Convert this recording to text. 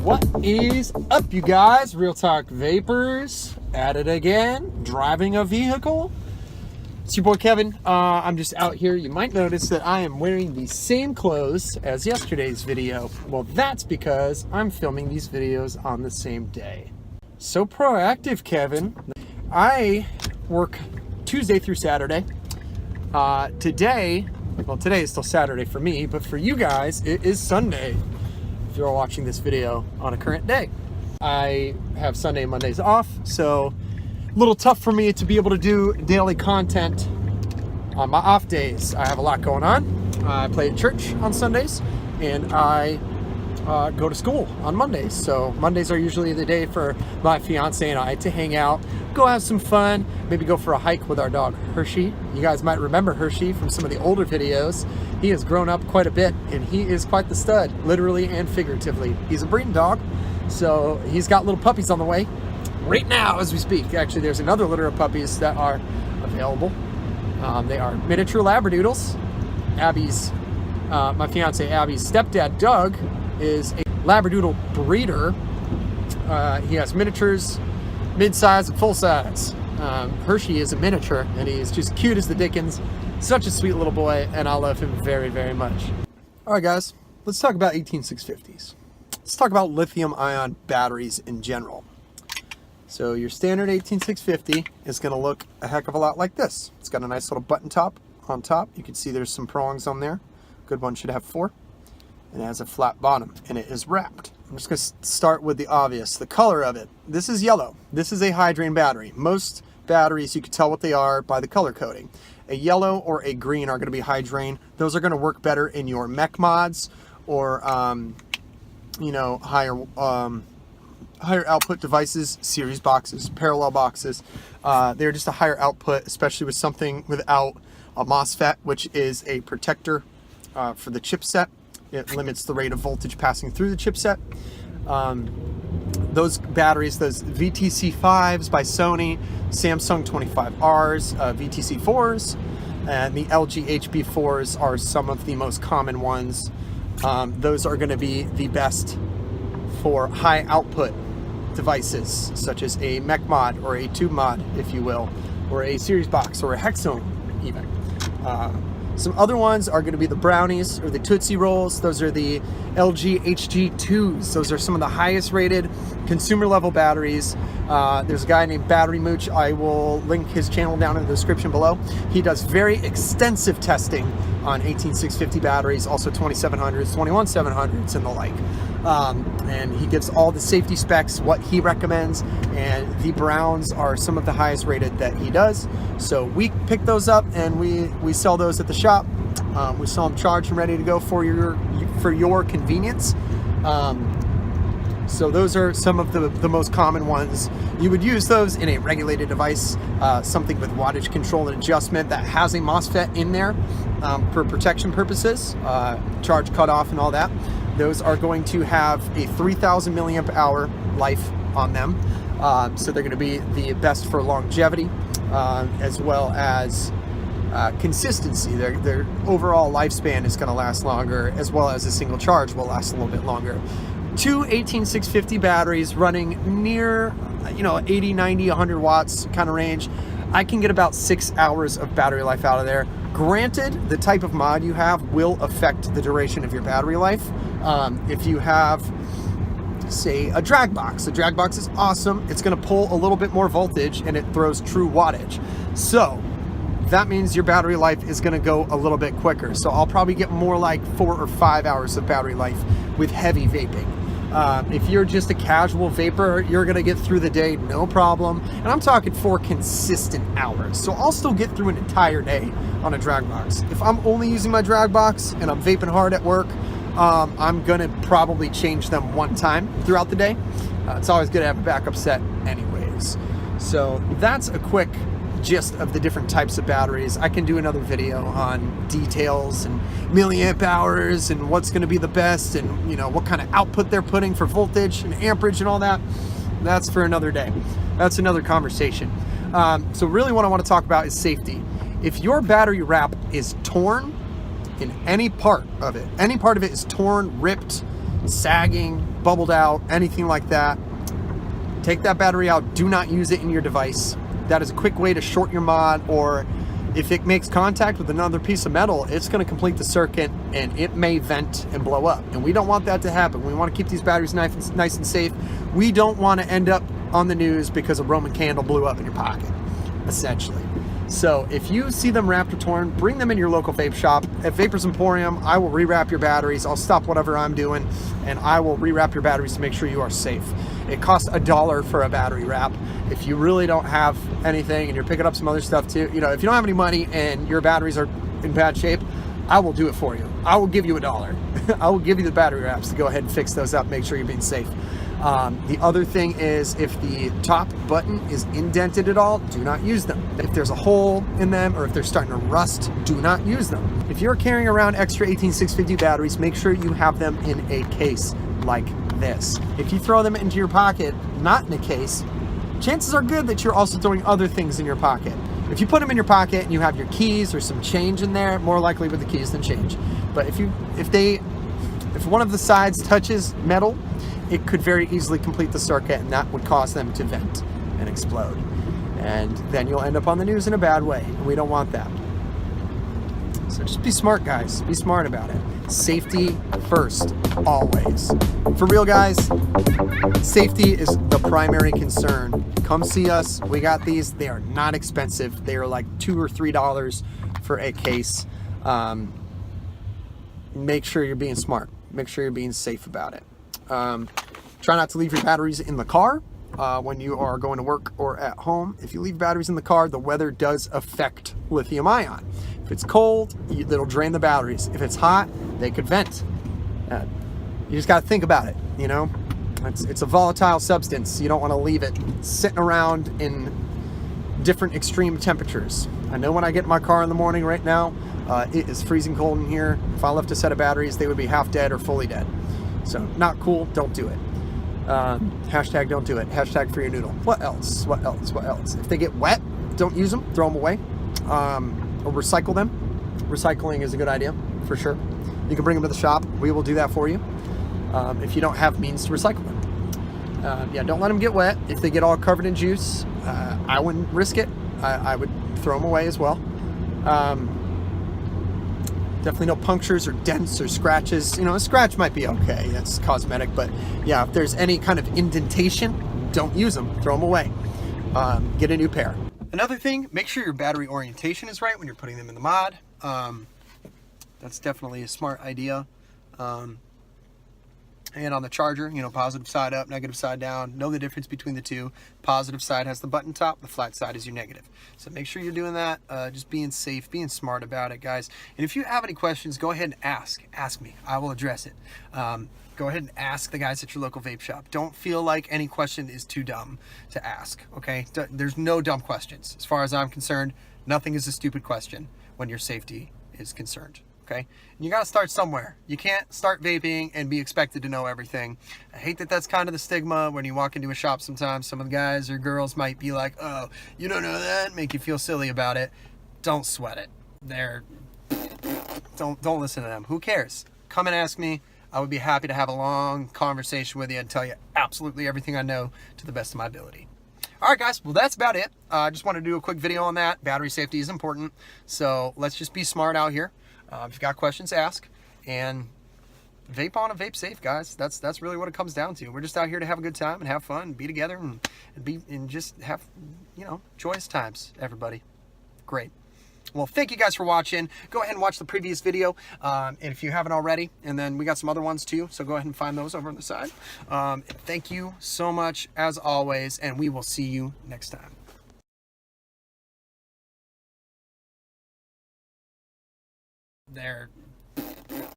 What is up, you guys? Real Talk Vapors at it again, driving a vehicle. It's your boy Kevin. I'm just out here. You might notice that I am wearing the same clothes as yesterday's video. Well, that's because I'm filming these videos on the same day. So proactive, Kevin. I work Tuesday through Saturday. Today is still Saturday for me, but for you guys, it is Sunday. If you're watching this video on a current day, I have Sunday and Mondays off, so a little tough for me to be able to do daily content on my off days. I have a lot going on. I play at church on Sundays, and I go to school on Mondays. So Mondays are usually the day for my fiance and I to hang out, go have some fun, maybe go for a hike with our dog Hershey. You guys might remember Hershey from some of the older videos. He has grown up quite a bit, and he is quite the stud, literally and figuratively. He's a breeding dog, so he's got little puppies on the way right now as we speak. Actually, there's another litter of puppies that are available. They are miniature Labradoodles. My fiance Abby's stepdad Doug is a Labradoodle breeder. He has miniatures, mid-size and full-size. Hershey is a miniature, and he's just cute as the dickens. Such a sweet little boy, and I love him very, very much. All right, guys, let's talk about 18650s. Let's talk about lithium-ion batteries in general. So your standard 18650 is going to look a heck of a lot like this. It's got a nice little button top on top. You can see there's some prongs on there. Good one should have 4. And it has a flat bottom, and it is wrapped. I'm just going to start with the obvious, the color of it. This is yellow. This is a high-drain battery. Most batteries, you can tell what they are by the color coding. A yellow or a green are going to be high-drain. Those are going to work better in your mech mods or, higher output devices, series boxes, parallel boxes. They're just a higher output, especially with something without a MOSFET, which is a protector for the chipset. It limits the rate of voltage passing through the chipset. Those batteries, those VTC5s by Sony, Samsung 25Rs, VTC4s, and the LG HB4s are some of the most common ones. Those are going to be the best for high output devices, such as a mech mod or a tube mod, if you will, or a series box or a Hexone even. Some other ones are going to be the Brownies or the Tootsie Rolls. Those are the LG HG2s. Those are some of the highest rated consumer level batteries. There's a guy named Battery Mooch. I will link his channel down in the description below. He does very extensive testing on 18650 batteries, also 2700s, 21700s, and the like. And he gives all the safety specs, what he recommends, and the Browns are some of the highest rated that he does. So we pick those up and we sell those at the shop. We sell them charged and ready to go for your convenience. So those are some of the most common ones. You would use those in a regulated device, something with wattage control and adjustment that has a MOSFET in there for protection purposes, charge cutoff and all that. Those are going to have a 3,000 milliamp hour life on them. So they're going to be the best for longevity, as well as consistency. Their overall lifespan is going to last longer, as well as a single charge will last a little bit longer. 2 18650 batteries running near 80, 90, 100 watts kind of range. I can get about 6 hours of battery life out of there. Granted, the type of mod you have will affect the duration of your battery life. If you have, say, a drag box. The drag box is awesome. It's going to pull a little bit more voltage, and it throws true wattage. So that means your battery life is going to go a little bit quicker. So I'll probably get more like 4 or 5 hours of battery life with heavy vaping. If you're just a casual vapor, you're going to get through the day, no problem. And I'm talking 4 consistent hours. So I'll still get through an entire day on a drag box. If I'm only using my drag box and I'm vaping hard at work, I'm going to probably change them one time throughout the day. It's always good to have a backup set anyways. So that's a quick gist of the different types of batteries. I can do another video on details and milliamp hours and what's going to be the best and, you know, what kind of output they're putting for voltage and amperage and all that. That's for another day. That's another conversation. So really what I want to talk about is safety. If your battery wrap is torn in any part of it, any part of it is torn, ripped, sagging, bubbled out, anything like that, take that battery out. Do not use it in your device. That is a quick way to short your mod, or if it makes contact with another piece of metal, it's going to complete the circuit and it may vent and blow up. And we don't want that to happen. We want to keep these batteries nice and safe. We don't want to end up on the news because a Roman candle blew up in your pocket, essentially. So if you see them wrapped or torn, bring them in your local vape shop. At Vapors Emporium, I will rewrap your batteries. I'll stop whatever I'm doing and I will rewrap your batteries to make sure you are safe. It costs $1 for a battery wrap. If you really don't have anything and you're picking up some other stuff too, you know, if you don't have any money and your batteries are in bad shape, I will do it for you. I will give you $1. I will give you the battery wraps to go ahead and fix those up, make sure you're being safe. The other thing is, if the top button is indented at all, do not use them. If there's a hole in them or if they're starting to rust, do not use them. If you're carrying around extra 18650 batteries, make sure you have them in a case like this. If you throw them into your pocket, not in a case, chances are good that you're also throwing other things in your pocket. If you put them in your pocket and you have your keys or some change in there, more likely with the keys than change. But if one of the sides touches metal, it could very easily complete the circuit, and that would cause them to vent and explode. And then you'll end up on the news in a bad way. And we don't want that. So just be smart, guys. Be smart about it. Safety first, always. For real, guys, safety is the primary concern. Come see us. We got these. They are not expensive. They are like $2 or $3 for a case. Make sure you're being smart. Make sure you're being safe about it. Try not to leave your batteries in the car when you are going to work or at home. If you leave batteries in the car, the weather does affect lithium ion. If it's cold, it'll drain the batteries. If it's hot, they could vent. You just got to think about it, you know? It's a volatile substance. You don't want to leave it sitting around in different extreme temperatures. I know when I get in my car in the morning right now, it is freezing cold in here. If I left a set of batteries, they would be half dead or fully dead. So not cool, don't do it. Hashtag don't do it. Hashtag free your noodle. What else? What else? What else? If they get wet, don't use them, throw them away. Or recycle them. Recycling is a good idea, for sure. You can bring them to the shop. We will do that for you. If you don't have means to recycle them. Yeah, don't let them get wet. If they get all covered in juice, I wouldn't risk it. I would throw them away as well. Definitely no punctures or dents or scratches. You know, a scratch might be okay. That's cosmetic. But yeah, if there's any kind of indentation, don't use them. Throw them away. Get a new pair. Another thing, make sure your battery orientation is right when you're putting them in the mod. That's definitely a smart idea. And on the charger, you know, positive side up, negative side down. Know the difference between the two. Positive side has the button top, the flat side is your negative. So make sure you're doing that. Just being safe, being smart about it, guys. And if you have any questions, go ahead and ask me. I will address it. Go ahead and ask the guys at your local vape shop. Don't feel like any question is too dumb to ask, okay? There's no dumb questions. As far as I'm concerned, nothing is a stupid question when your safety is concerned. Okay, and you got to start somewhere. You can't start vaping and be expected to know everything. I hate that that's kind of the stigma when you walk into a shop. Sometimes some of the guys or girls might be like, oh, you don't know that, make you feel silly about it. Don't sweat it. Don't listen to them. Who cares? Come and ask me. I would be happy to have a long conversation with you and tell you absolutely everything I know to the best of my ability. All right, guys, well, that's about it. I just wanted to do a quick video on that. Battery safety is important, so let's just be smart out here. If you've got questions, ask, and vape on and vape safe, guys. That's really what it comes down to. We're just out here to have a good time and have fun and be together and just have, you know, joyous times, everybody. Great. Well, thank you guys for watching. Go ahead and watch the previous video, and if you haven't already, and then we got some other ones too, so go ahead and find those over on the side. Thank you so much, as always, and we will see you next time. There.